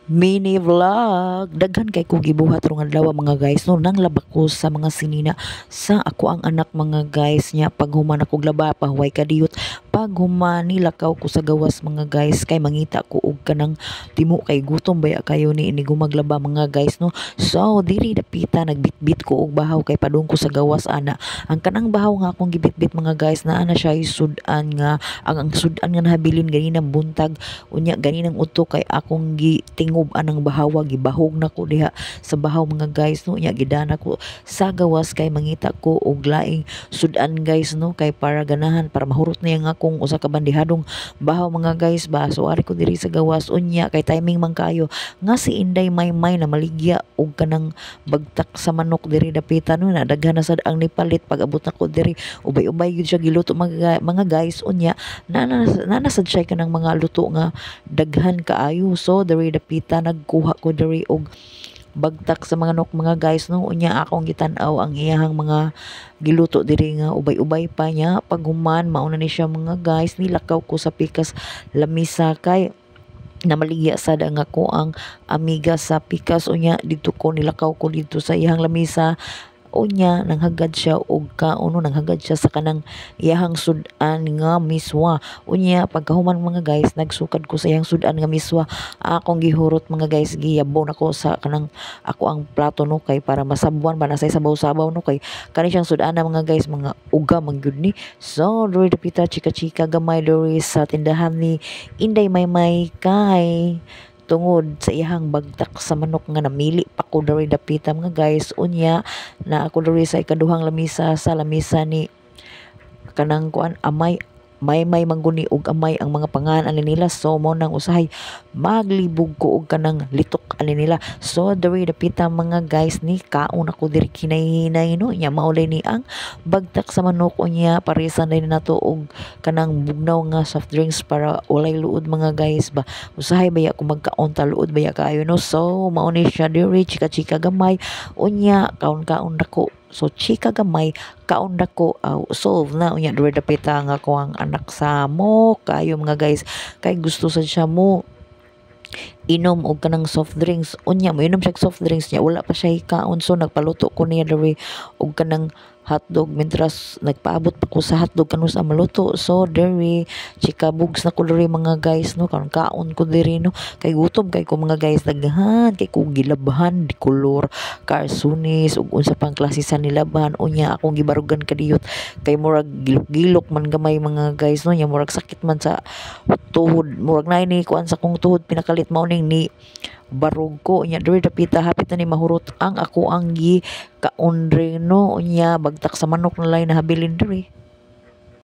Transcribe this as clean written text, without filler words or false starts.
Mini vlog, daghan kay ko gibuhat rong adlaw mga guys no, nang laba ko sa mga sinina sa ako ang anak mga guys nya. Pag human ako laba pahuway kadiyot, pag human nilakaw ko sa gawas mga guys kay mangita ko og kanang timo kay gutom baya kayo ni ini gumaglaba mga guys no. So diri dapita nagbitbit ko og bahaw kay padung ko sa gawas ana. Ang kanang bahaw nga akong gibitbit mga guys naa na siya sudan nga ang sudan nga nahabilin ganinang buntag unya ganinang udto kay akong gitingob anang bahawa gibahog na ko diha sa bahaw mga guys no. Nya gidana ko sa gawas kay mangita ko og laing sudan guys no, kay para ganahan para mahurot niya nga akong usa ka bandihadong bahaw mga guys ba. So ari ko diri sa gawas unya kay timing man kayo nga si Inday Maymay na maligya og kanang bagtak sa manok diri dapita no, na daghan na sad ang nipalit pag abot na ko diri ubay-ubay gyud siya giluto mga guys unya nana sad siya kanang mga luto nga daghan kaayo. So diri dapita nagkuha ko diri og bagtak sa mga nok mga guys no, unya akong gitan-aw ang iyahang mga giluto diri nga ubay-ubay pa niya. Pag human mauna ni siya mga guys nilakaw ko sa pikas lamisa kay namaligya sad ang ako ang amiga sa pikas unya dito ko nilakaw ko dito sa iyang lamisa unya nanghagad siya og kauno nanghagad siya sa kanang iyahang sudan nga miswa unya pagkahuman mga guys nagsukad ko sa iyang sudan nga miswa akong gihurot mga guys giyabon ako sa kanang ako ang plato no kay para masabuan ba nasay sabaw-sabaw no kay kani siyang sudan na mga guys mga uga man gyud ni. So diri dapita chika-chika gamay diri sa tindahan ni Inday Maymay kay tungod sa iyahang bagtak sa manok nga namili pa ko diri dapita mga guys unya na ako diri sa ikaduhang lamisa sa lamisa ni kanang kuan amay may mangguni og amay ang mga pangalan ani nila. So mo nang usahay maglibog ko og kanang litok ani nila. So diri dapita mga guys ni kaon ako diri kinay-hinay no nya maulay ni ang bagtak sa manok unya parisan din nato og kanang bugnaw nga soft drinks para walay luod mga guys ba. Usahay baya ko magkaon ta luod baya kaayo no. So mao ni siya diri chika-chika gamay unya kaon-kaon dako. So chika gamay kaon dako solve na unya diri dapita nga ko ang anak sa mo kayo mga guys kay gusto sad siya mo inom og kanang soft drinks unya mo inom siya soft drinks niya wala pa siya hikaon. So nagpaluto ko niya diri og kanang hotdog mentras nagpaabot pa ko sa hotdog kanus sa maluto. So diri chikabugs na ko diri mga guys no karon kaon ko diri no kay gutom kay ko mga guys daghan kay ko gilabhan di kolor karsunis ug unsa pang klase sa nilabhan unya akong gibarugan kadiyot kay murag gilok-gilok man gamay mga guys no nya murag sakit man sa tuhod murag nay ni kuan sa kong tuhod pinakalit mao ning ni barog ko nya diri dapita hapit na ni mahurot ang ako ang gi kaundre no unya bagtak sa manok na lay nahabilin diri.